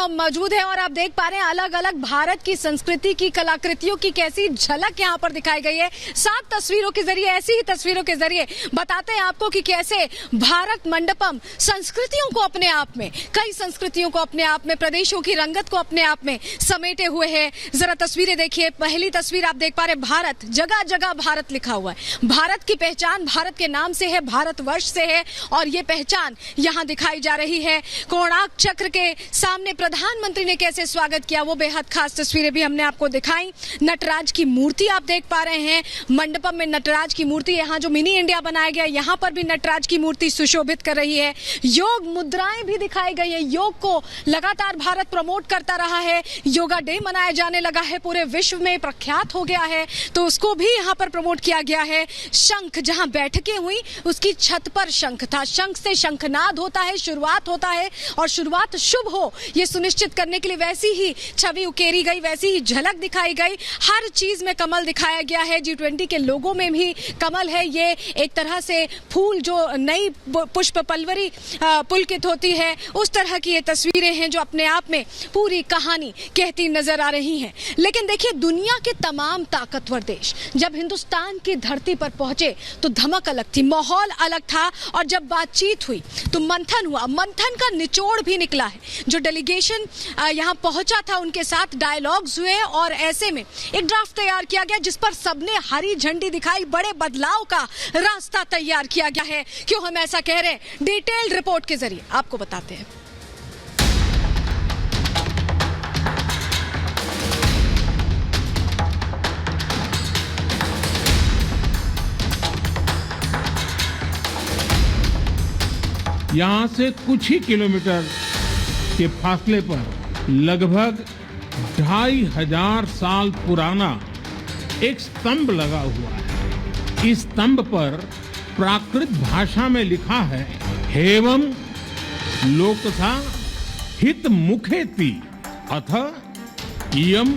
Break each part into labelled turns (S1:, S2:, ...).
S1: मौजूद हैं और आप देख पा रहे हैं अलग अलग भारत की संस्कृति की कलाकृतियों की कैसी झलक यहाँ पर दिखाई गई है। 7 तस्वीरों के जरिए, ऐसी ही तस्वीरों के जरिए बताते हैं आपको कि कैसे भारत मंडपम संस्कृतियों को अपने आप में, कई संस्कृतियों को अपने आप में, प्रदेशों की रंगत को अपने आप में समेटे हुए है। जरा तस्वीरें देखिए। पहली तस्वीर आप देख पा रहे, भारत, जगह जगह भारत लिखा हुआ है। भारत की पहचान भारत के नाम से है, भारतवर्ष से है और ये पहचान यहाँ दिखाई जा रही है। कोणार्क चक्र के सामने प्रधानमंत्री ने कैसे स्वागत किया, वो बेहद खास तस्वीरें भी हमने आपको दिखाई। नटराज की मूर्ति आप देख पा रहे हैं, मंडपम में नटराज की मूर्ति। यहाँ जो मिनी इंडिया बनाया गया, यहाँ पर भी नटराज की मूर्ति सुशोभित कर रही है। योग मुद्राएं भी दिखाई गई है। योग को लगातार भारत प्रमोट करता रहा है। योगा डे मनाया जाने लगा है, पूरे विश्व में प्रख्यात हो गया है, तो उसको भी यहाँ पर प्रमोट किया गया है। शंख, जहाँ बैठकें हुई उसकी छत पर शंख था। शंख से शंखनाद होता है, शुरुआत होता है और शुरुआत शुभ हो ये सुनिश्चित करने के लिए वैसी ही छवि उकेरी गई, वैसी ही झलक दिखाई गई। हर चीज में कमल दिखाया गया है। G20 के लोगों में भी कमल है। ये एक तरह से फूल जो नई पुष्प पलवरी पुलकित होती है, उस तरह की ये तस्वीरें हैं जो अपने आप में पूरी कहानी कहती नजर आ रही हैं। लेकिन देखिए, दुनिया के तमाम ताकतवर देश जब हिंदुस्तान की धरती पर पहुंचे तो धमक अलग थी, माहौल अलग था और जब बातचीत हुई तो मंथन हुआ। मंथन का निचोड़ भी निकला है। जो डेलीगेशन यहाँ पहुंचा था उनके साथ डायलॉग्स हुए और ऐसे में एक ड्राफ्ट तैयार किया गया जिस पर सबने हरी झंडी दिखाई। बड़े बदलाव का रास्ता तैयार किया गया है। क्यों हम ऐसा कह रहे हैं, डिटेल्ड रिपोर्ट के जरिए आपको बताते हैं।
S2: यहाँ से कुछ ही किलोमीटर के फासले पर लगभग 2500 साल पुराना एक स्तंभ लगा हुआ है। इस स्तंभ पर प्राकृत भाषा में लिखा है, हेवम लोकथा हित मुखेति अथ इयम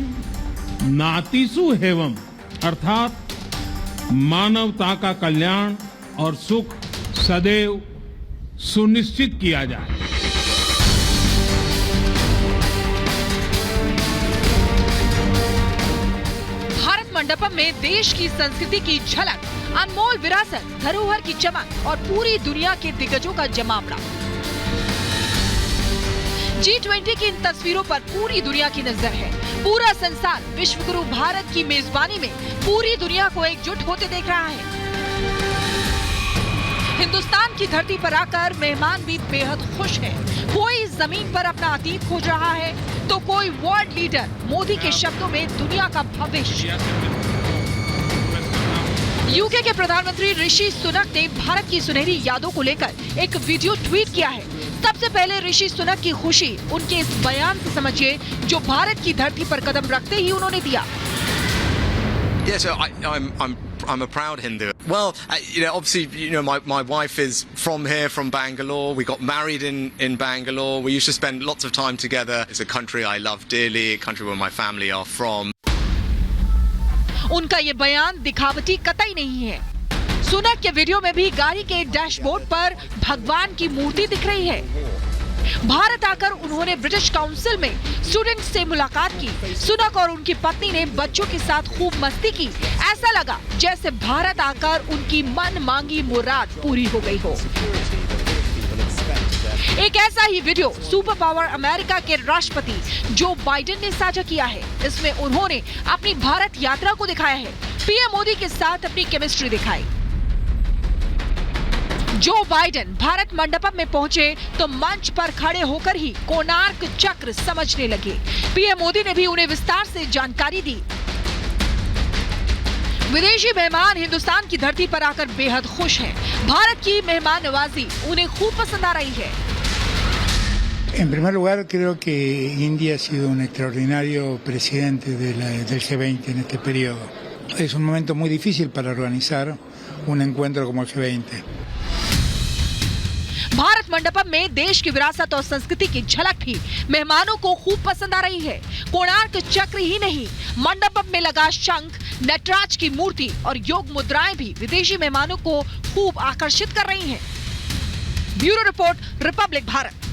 S2: नातिसु हेवम, अर्थात मानवता का कल्याण और सुख सदैव सुनिश्चित किया जाए।
S3: भारत मंडपम में देश की संस्कृति की झलक, अनमोल विरासत, धरोहर की चमक और पूरी दुनिया के दिग्गजों का जमावड़ा। G20 की इन तस्वीरों पर पूरी दुनिया की नजर है। पूरा संसार विश्व गुरु भारत की मेजबानी में पूरी दुनिया को एकजुट होते देख रहा है। हिंदुस्तान की धरती पर आकर मेहमान भी बेहद खुश हैं। कोई जमीन पर अपना अतीत खोज रहा है तो कोई वर्ल्ड लीडर मोदी के शब्दों में दुनिया का भविष्य। यूके के प्रधानमंत्री ऋषि सुनक ने भारत की सुनहरी यादों को लेकर एक वीडियो ट्वीट किया है। सबसे पहले ऋषि सुनक की खुशी उनके इस बयान से समझिए जो भारत की धरती पर कदम रखते ही उन्होंने दिया।
S4: Yeah, so I'm a proud Hindu. Well, obviously, my wife is from here, from Bangalore. We got married in Bangalore. We used to spend lots of time together. It's a country I love dearly, a country where my family are from.
S3: उनका ये बयान दिखावटी कतई नहीं है। सुनक के video में भी गाड़ी के डैशबोर्ड पर भगवान की मूर्ति दिख रही है। भारत आकर उन्होंने ब्रिटिश काउंसिल में स्टूडेंट से मुलाकात की। सुनक और उनकी पत्नी ने बच्चों के साथ खूब मस्ती की। ऐसा लगा जैसे भारत आकर उनकी मन मांगी मुराद पूरी हो गई हो। एक ऐसा ही वीडियो सुपर पावर अमेरिका के राष्ट्रपति जो बाइडेन ने साझा किया है। इसमें उन्होंने अपनी भारत यात्रा को दिखाया है। पीएम मोदी के साथ अपनी केमिस्ट्री दिखाई। जो बाइडेन भारत मंडपम में पहुंचे तो मंच पर खड़े होकर ही कोणार्क चक्र समझने लगे। पीएम मोदी ने भी उन्हें विस्तार से जानकारी दी। विदेशी मेहमान हिंदुस्तान की धरती पर आकर बेहद खुश हैं। भारत की मेहमान नवाजी उन्हें खूब पसंद आ रही है।
S5: En primer lugar, creo que India ha sido un extraordinario presidente del G20 en este periodo. Es un momento muy difícil para organizar un encuentro como el G20.
S3: Bharat Mandapam में देश की विरासत और संस्कृति की झलक भी मेहमानों को खूब पसंद आ रही है। कोणार्क चक्र ही नहीं, मंडपम में लगा शंख, नटराज की मूर्ति और योग मुद्राएं भी विदेशी मेहमानों को खूब आकर्षित कर रही हैं। Bureau report, Republic Bharat.